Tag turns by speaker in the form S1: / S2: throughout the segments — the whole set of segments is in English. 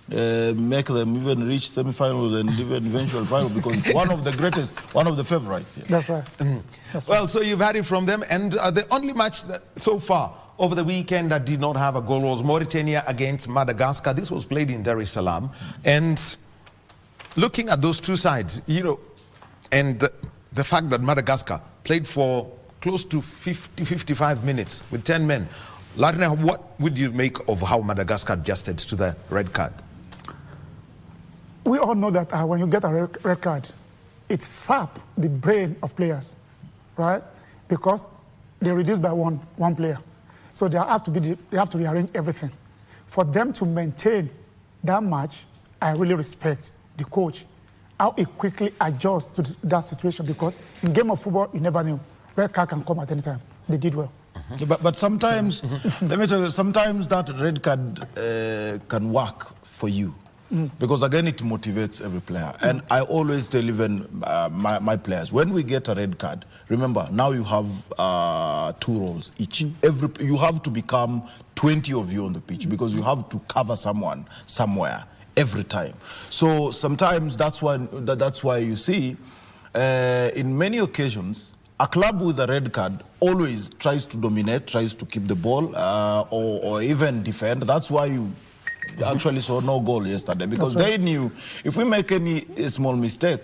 S1: make them even reach semi-finals and even eventual final, because it's one of the greatest, one of the favorites. Yes.
S2: That's right. That's
S3: Well,
S2: right.
S3: so you've had it from them, and the only match that so far over the weekend that did not have a goal was Mauritania against Madagascar. This was played in Dar es Salaam, and looking at those two sides, you know, and the fact that Madagascar played for close to 55 minutes with 10 men. Larne, what would you make of how Madagascar adjusted to the red card?
S2: We all know that when you get a red card, it saps the brain of players, right? Because they reduce by one player. So they have to rearrange everything. For them to maintain that match, I really respect the coach, how he quickly adjusts to that situation, because in game of football, you never knew. Red card can come at any time. They did well.
S1: But sometimes, let me tell you, sometimes that red card can work for you. Because again, it motivates every player. And I always tell even my players, when we get a red card, remember, now you have 2 roles each. You have to become 20 of you on the pitch, because you have to cover someone somewhere every time. So sometimes that's why you see, in many occasions, a club with a red card always tries to dominate, tries to keep the ball, or even defend. That's why you actually saw no goal yesterday, because they knew if we make any small mistake,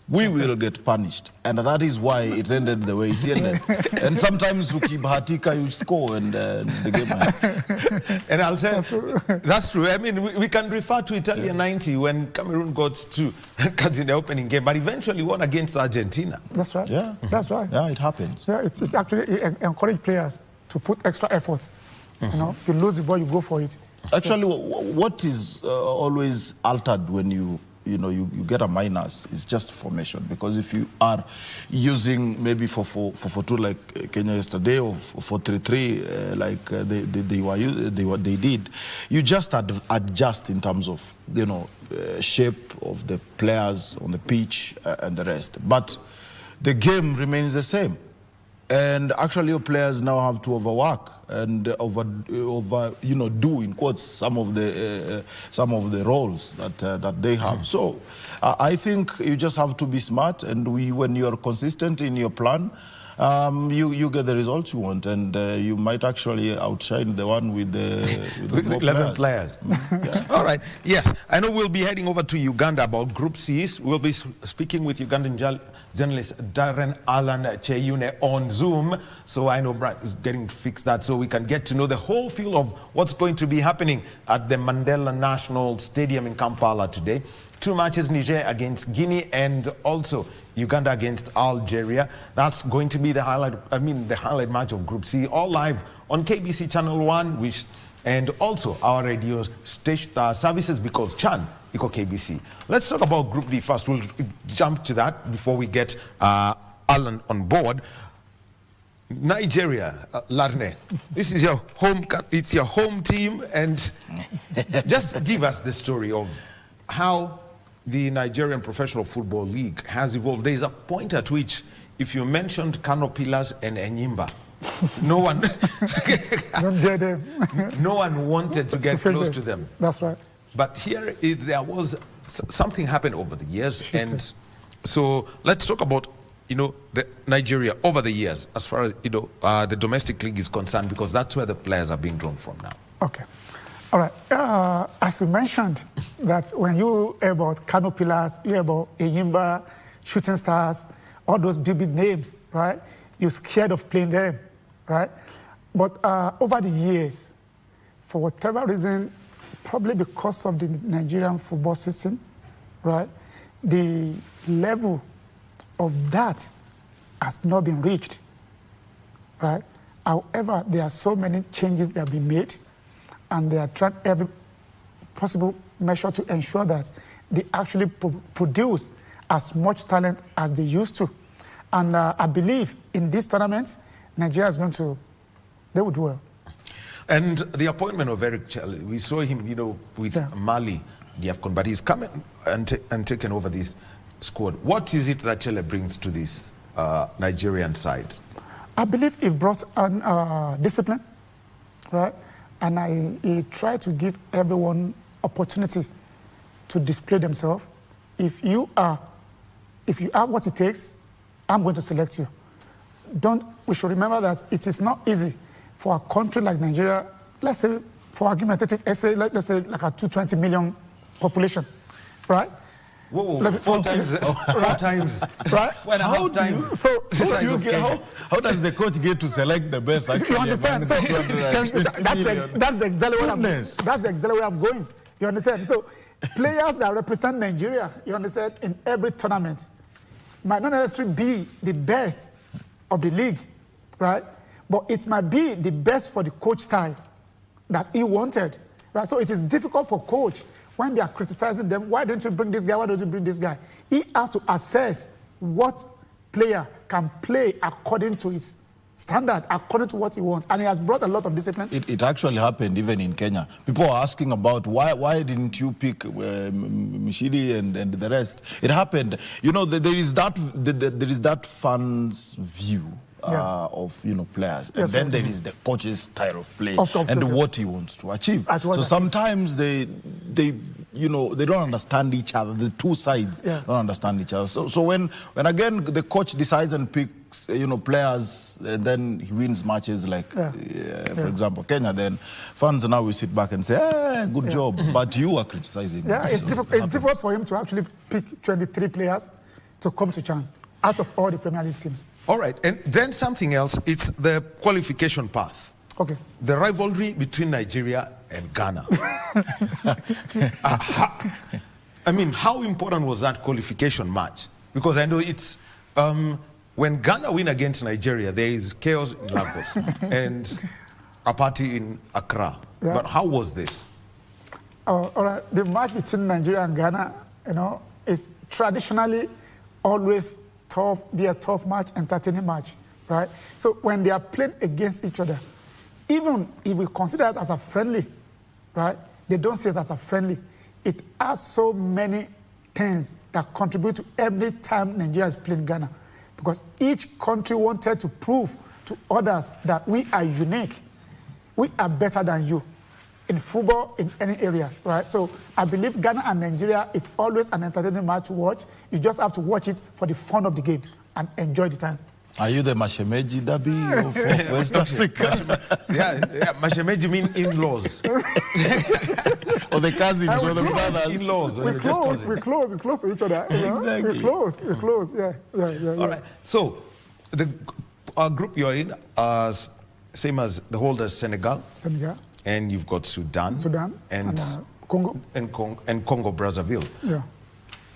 S1: we will get punished. And that is why it ended the way it ended. And sometimes you keep Hatika, you score, and the game ends.
S3: And I'll say, that's true. I mean, we can refer to Italia 90 when Cameroon got 2 red cards in the opening game, but eventually won against Argentina.
S2: That's right.
S1: Yeah.
S2: That's right.
S1: Yeah, it happens.
S2: Yeah, it's actually encourage players to put extra effort. You know, you lose the ball, you go for it.
S1: Actually, what is always altered when you get a minus is just formation. Because if you are using maybe 4-4-2 like Kenya yesterday, or 4-3-3 like they did, you just adjust in terms of shape of the players on the pitch and the rest. But the game remains the same. And actually, your players now have to overwork and do in quotes some of the roles that they have. So I think you just have to be smart, and when you are consistent in your plan, you get the results you want, and you might actually outshine the one with the
S3: 11 players.
S1: Yeah.
S3: All right. Yes, I know we'll be heading over to Uganda about Group C's. We'll be speaking with Ugandan journalist Darren Alan Cheyune on Zoom. So I know Brad is getting to fix that so we can get to know the whole feel of what's going to be happening at the Mandela National Stadium in Kampala today. 2 matches, Niger against Guinea and also Uganda against Algeria. That's going to be the highlight match of Group C, all live on KBC Channel 1, and also our radio station services, because Chan Iko KBC. Let's talk about Group D first. We'll jump to that before we get Alan on board. Nigeria, Larne, this is your home. It's your home team, and just give us the story of how the Nigerian Professional Football League has evolved. There is a point at which, if you mentioned Kano Pillars and Enyimba, no one, no one wanted to get close to them.
S2: That's right.
S3: But here, there was something happened over the years, and so let's talk about the Nigeria over the years, as far as the domestic league is concerned, because that's where the players are being drawn from now.
S2: Okay. All right. As you mentioned, that when you hear about Kano Pillars, you hear about Enyimba, Shooting Stars, all those big names, right? You're scared of playing them, right? But over the years, for whatever reason, probably because of the Nigerian football system, right? The level of that has not been reached, right? However, there are so many changes that have been made, and they are trying every possible measure to ensure that they actually produce as much talent as they used to. And I believe in this tournament, Nigeria is going to, they will do well.
S3: And the appointment of Eric Chelle, we saw him, with Mali, the AFCON, but he's come and taken over this squad. What is it that Chelle brings to this Nigerian side?
S2: I believe he brought on discipline, right? And he tried to give everyone opportunity to display themselves. If you have what it takes, I'm going to select you. We should remember that it is not easy for a country like Nigeria, let's say, for argumentative essay, let's say like a 220 million population, right?
S3: Whoa, four times,
S2: right?
S1: How does the coach get to select the best? Actually,
S2: you understand? So, that's exactly where I'm going. You understand? So players that represent Nigeria, you understand, in every tournament might not necessarily be the best of the league, right? But it might be the best for the coach style that he wanted, right? So it is difficult for coach when they are criticizing them. Why don't you bring this guy? Why don't you bring this guy? He has to assess what player can play according to his standard, according to what he wants. And he has brought a lot of discipline.
S1: It actually happened even in Kenya. People are asking about why didn't you pick Mishiri and the rest? It happened. You know, there is that fans' view. Of players, and then there is the coach's style of play and what he wants to achieve. So sometimes they don't understand each other. The two sides don't understand each other. So when again the coach decides and picks players, and then he wins matches like for example Kenya, then fans now we sit back and say, good job, but you are criticizing.
S2: It's difficult for him to actually pick 23 players to come to CHAN out of all the Premier League teams.
S3: All right, and then something else, it's the qualification path.
S2: Okay.
S3: The rivalry between Nigeria and Ghana. How important was that qualification match? Because I know it's, when Ghana win against Nigeria, there is chaos in Lagos and a party in Accra. Yeah. But how was this?
S2: All right, the match between Nigeria and Ghana, is traditionally always be a tough match, entertaining match, right? So when they are playing against each other, even if we consider it as a friendly, right? They don't see it as a friendly. It has so many things that contribute to every time Nigeria is playing Ghana, because each country wanted to prove to others that we are unique. We are better than you in football, in any areas, right? So I believe Ghana and Nigeria is always an entertaining match to watch. You just have to watch it for the fun of the game and enjoy the time.
S1: Are you the Mashemeji Derby of West Africa?
S3: Mashemeji mean in-laws.
S1: Or the cousins or the brothers.
S3: In-laws.
S2: We're close to each other.
S1: Exactly.
S2: We're close, yeah.
S3: All right, so the group you're in, same as the holders, Senegal. And you've got Sudan and
S2: Congo.
S3: And Congo Brazzaville.
S2: Yeah.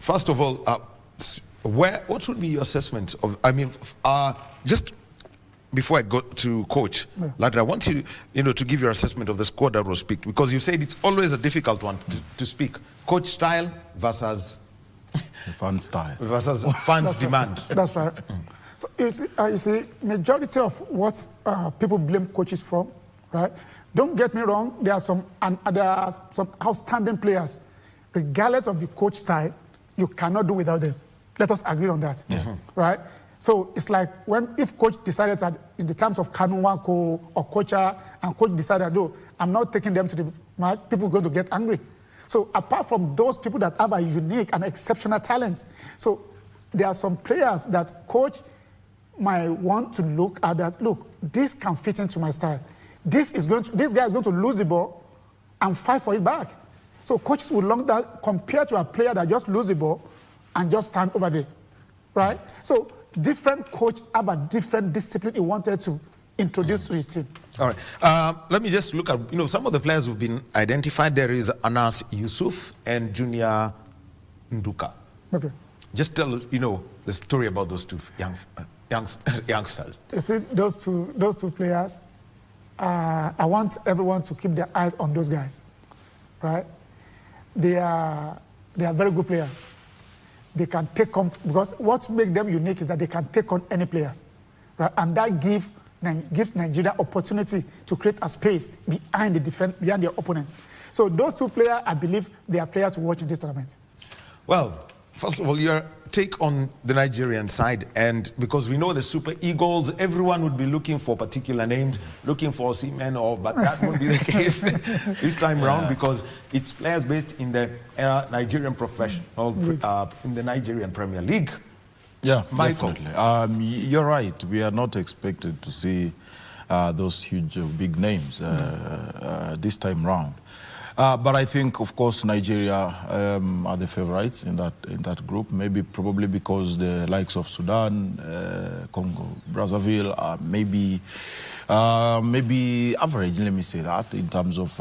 S3: First of all, what would be your assessment of? Just before I go to Coach Ladra, I want you, to give your assessment of the squad that was picked, because you said it's always a difficult one to speak. Coach style versus
S1: the fan style
S3: versus fans' demand.
S2: That's right. So you see, majority of what people blame coaches from, right? Don't get me wrong, there are some outstanding players. Regardless of the coach style, you cannot do without them. Let us agree on that, right? So it's like if coach decided that in the terms of Kanuwako or Kocha, and coach decided, no, I'm not taking them to the match, people are going to get angry. So apart from those people that have a unique and exceptional talent, so there are some players that coach might want to look at that, look, this can fit into my style. This guy is going to lose the ball and fight for it back. So coaches will long that compared to a player that just lose the ball and just stand over there, right? So different coach have a different discipline he wanted to introduce to his team.
S3: All right. Let me just look at, some of the players who've been identified. There is Anas Yusuf and Junior Nduka.
S2: Okay.
S3: Just tell, the story about those two youngsters.
S2: You see, those two players, I want everyone to keep their eyes on those guys, right? They are very good players. They can take on, because what makes them unique is that they can take on any players, right? And that gives Nigeria opportunity to create a space behind their opponents. So those two players, I believe, they are players to watch in this tournament.
S3: Well, First of all, your take on the Nigerian side, and because we know the Super Eagles, everyone would be looking for particular names, looking for seamen, but that won't be the case this time round because it's players based in the Nigerian professional, in the Nigerian Premier League.
S1: Yeah,
S3: Michael.
S1: definitely. You're right. We are not expected to see those huge, big names this time round. But I think, of course, Nigeria are the favorites in that group. Maybe, probably because the likes of Sudan, Congo, Brazzaville are maybe average. Let me say that in terms of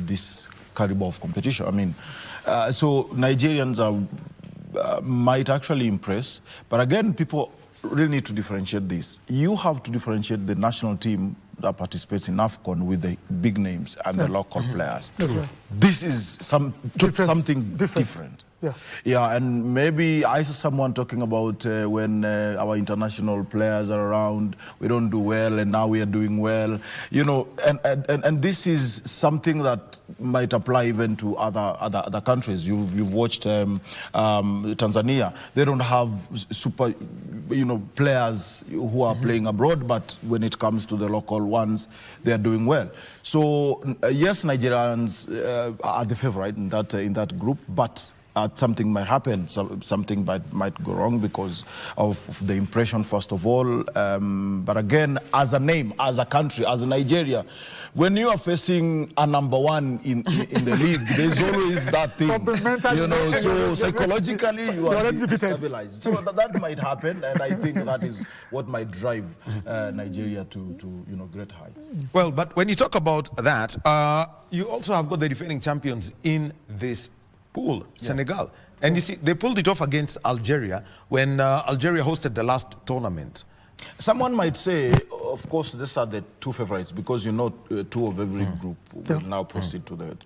S1: this caliber of competition. I mean, so Nigerians might actually impress. But again, people really need to differentiate this. You have to differentiate the national team that participates in AFCON with the big names and the local players.
S2: Right.
S1: This is something different. Yeah, and maybe I saw someone talking about when our international players are around, we don't do well, and now we are doing well. And this is something that might apply even to other countries. You've watched Tanzania. They don't have super, players who are playing abroad, but when it comes to the local ones, they are doing well. So yes, Nigerians are the favorite in that group, but something might happen, something might go wrong because of the impression, first of all. But again, as a name, as a country, as Nigeria, when you are facing a number one in the league, there's always that thing, so psychologically you are destabilized. So that might happen, and I think that is what might drive Nigeria to great heights.
S3: Well, but when you talk about that, you also have got the defending champions in this pool, Senegal. And you see, they pulled it off against Algeria when Algeria hosted the last tournament.
S1: Someone might say, of course, these are the two favorites because two of every group will now proceed to the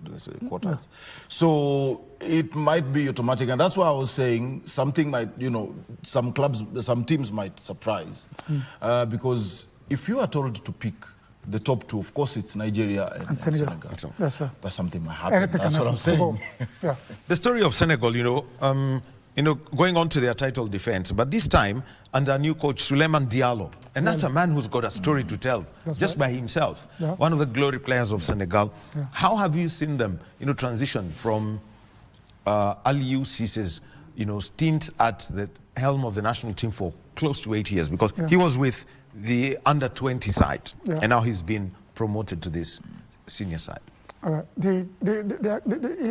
S1: quarters. So it might be automatic, and that's why I was saying something might, some clubs, some teams might surprise because if you are told to pick the top two, of course, it's Nigeria and Senegal.
S2: That's right.
S1: But something might happen. That's what I'm saying.
S3: The story of Senegal, going on to their title defense, but this time under new coach Souleymane Diallo, and that's a man who's got a story to tell by himself. One of the glory players of Senegal. How have you seen them, transition from Aliou Cissé's, stint at the helm of the national team for close to 8 years, because he was with the under-20 side, and now he's been promoted to this senior side.
S2: All right.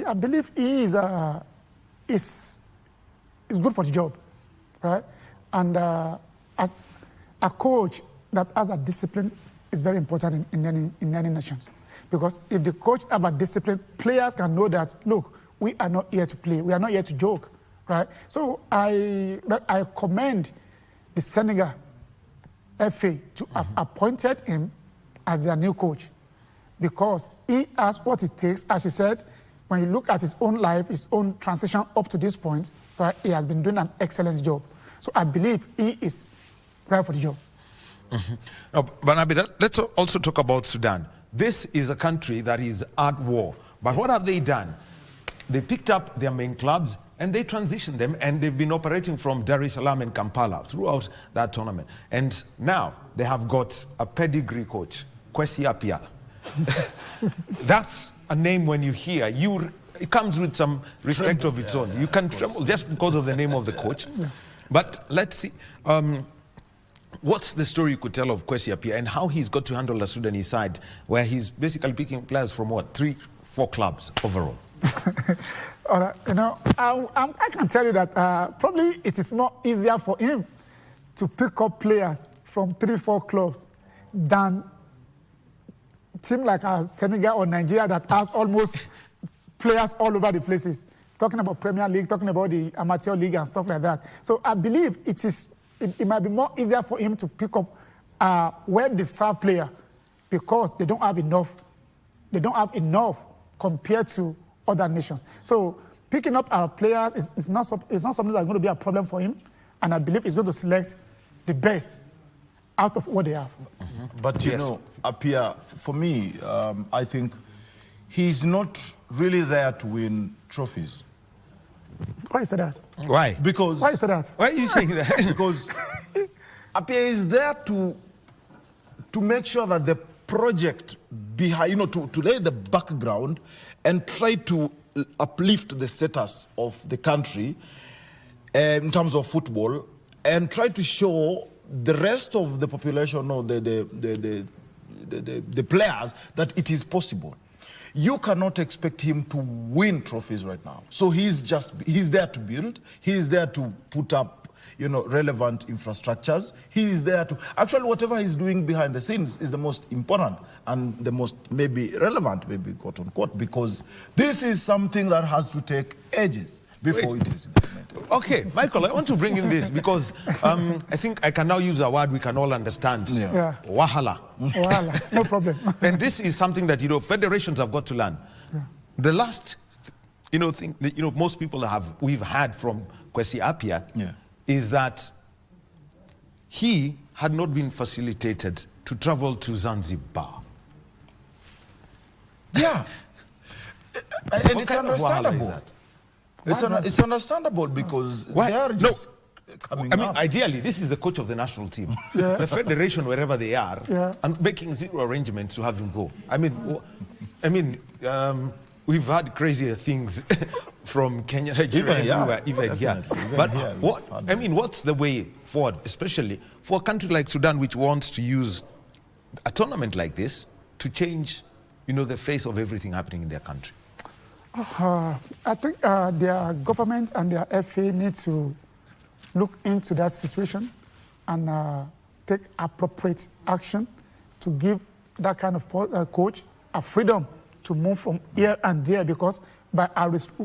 S2: I believe he is good for the job, right? And as a coach that has a discipline is very important in any nations, because if the coach have a discipline, players can know that, look, we are not here to play, we are not here to joke, right? So I commend the Senegal FA to have appointed him as their new coach, because he has what it takes. As you said, when you look at his own life, his own transition up to this point, right, he has been doing an excellent job. So I believe he is right for the job.
S3: Now, Banabi, let's also talk about Sudan. This is a country that is at war. But what have they done? They picked up their main clubs and they transitioned them, and they've been operating from Dar es Salaam and Kampala throughout that tournament. And now they have got a pedigree coach, Kwesi Appiah. That's a name when you hear, it comes with some respect of its own. You can tremble just because of the name of the coach. But let's see, what's the story you could tell of Kwesi Appiah and how he's got to handle the Sudanese side, where he's basically picking players from 3-4 clubs overall?
S2: All right, I can tell you that probably it is more easier for him to pick up players from 3-4 clubs than a team like Senegal or Nigeria that has almost players all over the places. Talking about Premier League, talking about the amateur league and stuff like that. So I believe it might be more easier for him to pick up well-deserved player, because they don't have enough. They don't have enough compared to other nations. So picking up our players is not something that's going to be a problem for him, and I believe he's going to select the best out of what they have.
S1: But Appiah, for me, I think he's not really there to win trophies.
S2: Why you say that?
S3: Why?
S1: Because
S2: Why you say that?
S3: Why are you saying that?
S1: because Appiah is there to make sure that the project behind, to lay the background and try to uplift the status of the country in terms of football, and try to show the rest of the population or the players that it is possible. You cannot expect him to win trophies right now. So he's there to build. He's there to put up, relevant infrastructures. He's there to, actually whatever he's doing behind the scenes is the most important and the most maybe relevant, maybe quote unquote, because this is something that has to take ages before it is implemented.
S3: Okay, Michael, I want to bring in this because I think I can now use a word we can all understand.
S2: Yeah.
S3: Wahala.
S2: Wahala, no problem.
S3: And this is something that, federations have got to learn.
S2: Yeah.
S3: The last, thing that, most people we've had from Kwesi Appiah is that he had not been facilitated to travel to Zanzibar.
S1: Yeah. And it's understandable. It's understandable because they are just coming up.
S3: Ideally, this is the coach of the national team. The federation, wherever they are, and making zero arrangements to have him go. We've had crazier things from Kenya, Nigeria, even here. But what's the way forward, especially for a country like Sudan, which wants to use a tournament like this to change, the face of everything happening in their country?
S2: I think their government and their FA need to look into that situation and take appropriate action to give that kind of coach a freedom to move from here and there, because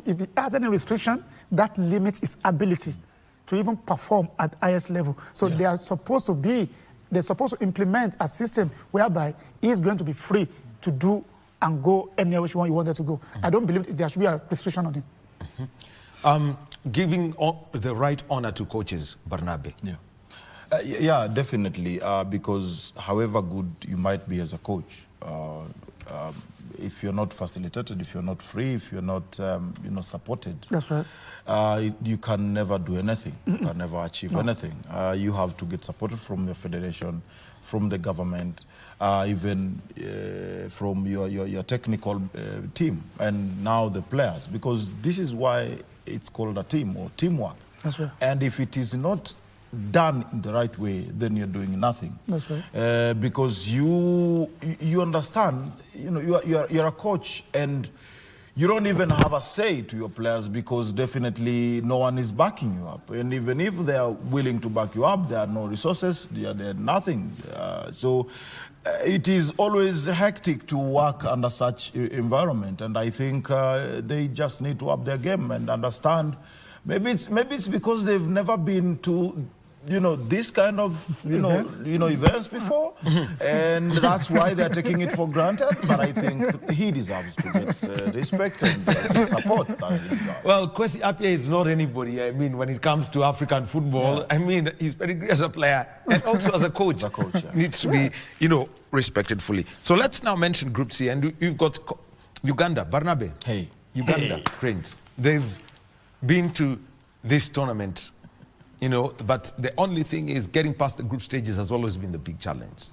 S2: if he has any restriction, that limits his ability to even perform at highest level. So they're supposed to implement a system whereby he's going to be free to do and go anywhere which one you wanted to go. I don't believe there should be a restriction on him.
S3: Giving the right honor to coaches, Barnabe.
S1: Yeah, definitely. Because however good you might be as a coach, if you're not facilitated, if you're not free, if you're not supported,
S2: that's right,
S1: you can never do anything. You can never achieve anything. You have to get supported from the federation, from the government, even from your technical team, and now the players, because this is why it's called a team or teamwork.
S2: That's right.
S1: And if it is not done in the right way, then you're doing nothing.
S2: That's right.
S1: Because you understand, you're a coach, and you don't even have a say to your players, because definitely no one is backing you up. And even if they are willing to back you up, there are no resources, there are nothing. So it is always hectic to work under such environment. And I think they just need to up their game and understand. Maybe it's because they've never been to this kind of events before, and that's why they're taking it for granted. But I think he deserves to get respect and support that he deserves.
S3: Well, Kwesi Appiah is not anybody. When it comes to African football, he's very great as a player and also as a coach. Needs to be, respected fully. So let's now mention Group C, and you've got Uganda, Barnabe.
S1: Hey,
S3: Uganda, Cranes. They've been to this tournament. But the only thing is getting past the group stages has always been the big challenge.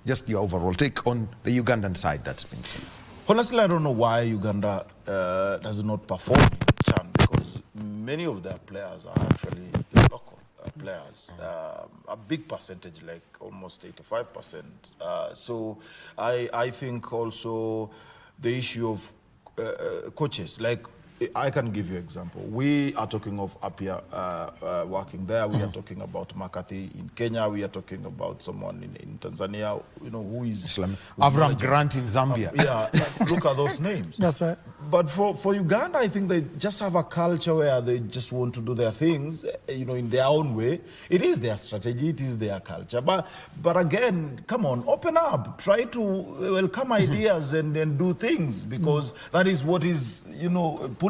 S3: Just your overall take on the Ugandan side that's been said.
S1: Honestly, I don't know why Uganda does not perform in CHAN, because many of their players are actually local players. A big percentage, like almost 85%. So I think also the issue of coaches, like I can give you an example. We are talking of Appiah working there. We are talking about McCarthy in Kenya. We are talking about someone in Tanzania, who is
S3: Avram Grant in Zambia.
S1: Look at those names.
S2: That's right.
S1: But for Uganda, I think they just have a culture where they just want to do their things, in their own way. It is their strategy. It is their culture. But again, come on, open up. Try to welcome ideas and do things, because that is what is,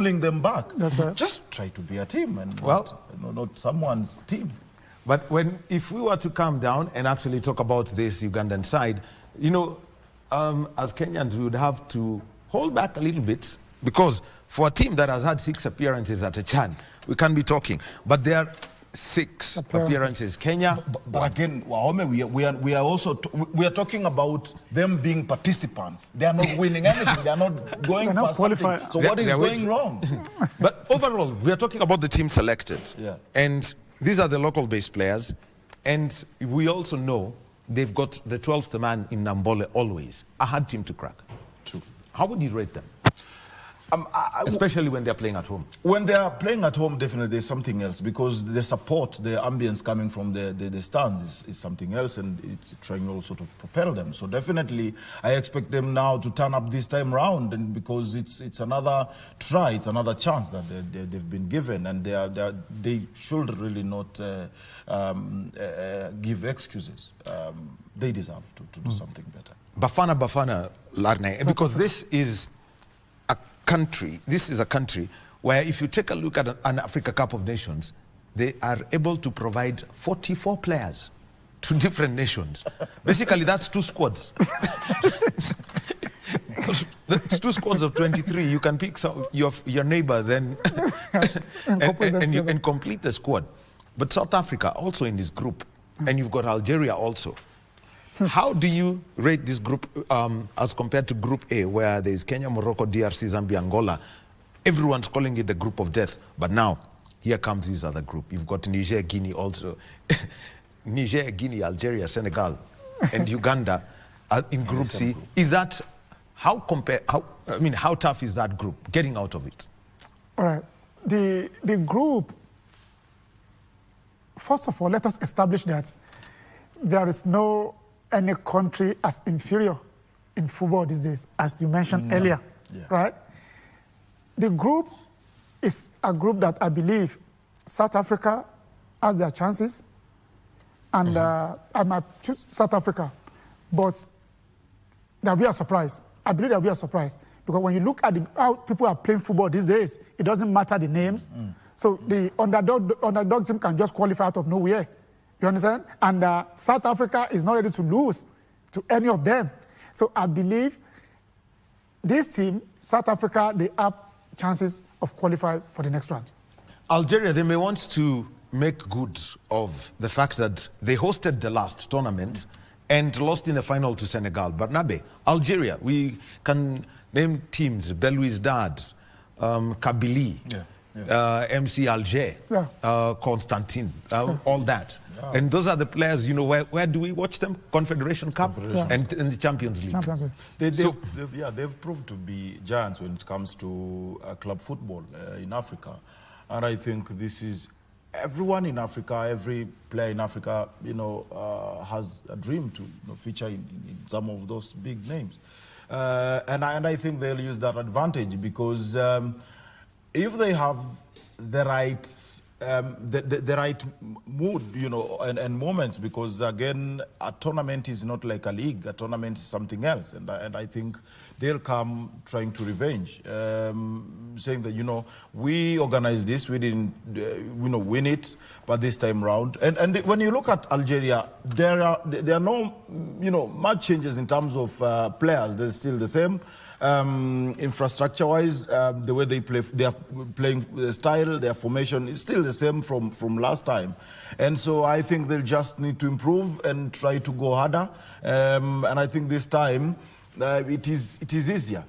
S1: pulling them back.
S2: That's right.
S1: Just try to be a team and not someone's team.
S3: But if we were to calm down and actually talk about this Ugandan side, as Kenyans, we would have to hold back a little bit, because For a team that has had 6 appearances at a CHAN, we can't be talking. But there are 6 appearances. Kenya.
S1: But again, Wahome, we are also we are talking about them being participants. They are not winning anything. They are not going past something. So what is going wrong?
S3: But overall, we are talking about the team selected.
S1: Yeah.
S3: And these are the local-based players. And we also know they've got the 12th man in Nambole always. A hard team to crack.
S1: True.
S3: How would you rate them? Especially when they're playing at home.
S1: When they are playing at home, definitely there's something else, because the support, the ambience coming from the stands is something else, and it's trying also to propel them. So definitely, I expect them now to turn up this time round, and because it's another try, it's another chance that they've been given, and they should really not give excuses. They deserve to do something better.
S3: Bafana Larne, because this is a country where if you take a look at an Africa Cup of Nations, they are able to provide 44 players to different nations. Basically, that's 2 squads. That's 2 squads of 23. You can pick your neighbor then and complete the squad. But South Africa also in this group, and you've got Algeria also. How do you rate this group as compared to Group A, where there's Kenya, Morocco, DRC, Zambia, Angola? Everyone's calling it the group of death. But now, here comes this other group. You've got Niger, Guinea also. Niger, Guinea, Algeria, Senegal, and Uganda in Group C. Is that, how tough is that group, getting out of it?
S2: All right. The group, first of all, let us establish that there is no any country as inferior in football these days, as you mentioned earlier, right? The group is a group that I believe South Africa has their chances, and I might choose South Africa, but there'll be a surprise. I believe there'll be a surprise, because when you look at how people are playing football these days, it doesn't matter the names. So the underdog team can just qualify out of nowhere. You understand? And South Africa is not ready to lose to any of them. So I believe this team, South Africa, they have chances of qualifying for the next round.
S3: Algeria, they may want to make good of the fact that they hosted the last tournament and lost in the final to Senegal. Barnabe, Algeria, we can name teams, Belouizdad, Kabylie, MC Alger, Constantine, all that. And those are the players, you know, where do we watch them? Confederation Cup and the Champions League.
S1: They've proved to be giants when it comes to club football in Africa. And I think this is, everyone in Africa, every player in Africa, you know, has a dream to feature in some of those big names. And I think they'll use that advantage, because if they have the right mood, you know, and moments, because again, a tournament is not like a league. A tournament is something else, and I think they'll come trying to revenge, saying that, you know, we organized this, we didn't, win it, but this time round. And when you look at Algeria, there are no, much changes in terms of players. They're still the same. Infrastructure-wise, the way they play, their playing style, their formation is still the same from last time. And so I think they'll just need to improve and try to go harder. And I think this time it is easier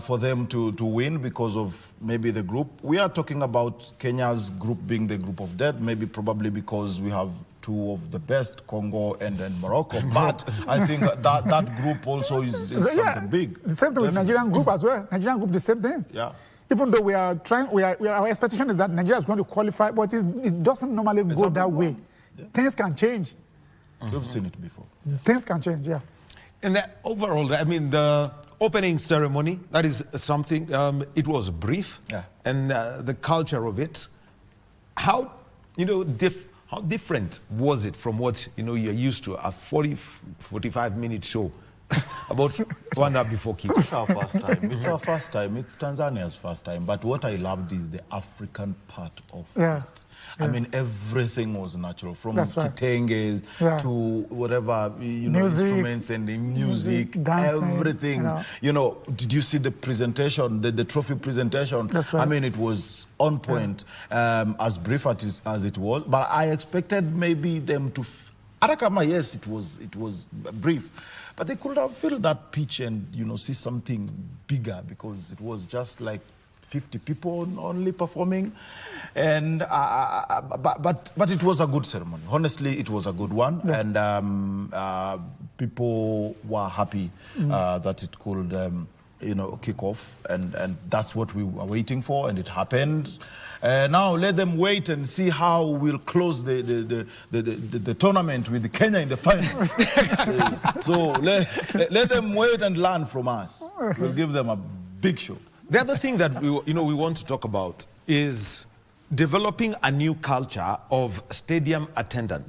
S1: for them to win because of maybe the group. We are talking about Kenya's group being the group of death, maybe probably because we have two of the best, Congo and Morocco. But I think that group also is something big.
S2: The same thing with Nigerian group as well. Nigerian group, the same thing.
S1: Yeah.
S2: Even though our expectation is that Nigeria is going to qualify, but it doesn't normally go that way. Yeah. Things can change.
S1: We've seen it before.
S2: Things can change, yeah.
S3: And overall, I mean, the opening ceremony, that is something, it was brief.
S1: Yeah.
S3: And the culture of it, how different was it from what, you're used to, a 45-minute show about 1 hour before kick.
S1: It's our first time. It's our first time. It's Tanzania's first time. But what I loved is the African part of it. I mean, everything was natural, from kitenges to whatever, you know, instruments and the music, dancing, everything. You know, did you see the presentation, the trophy presentation?
S2: That's right.
S1: I mean, it was on point, as brief as it was. But I expected maybe them to. Arakama, yes, it was brief, but they could have filled that pitch and, you know, see something bigger, because it was just like 50 people only performing, and but it was a good ceremony. Honestly, it was a good one, and people were happy that it could, you know, kick off, and that's what we were waiting for, and it happened. Now let them wait and see how we'll close the tournament with Kenya in the final. So let them wait and learn from us. We'll give them a big show.
S3: The other thing that we want to talk about is developing a new culture of stadium attendance.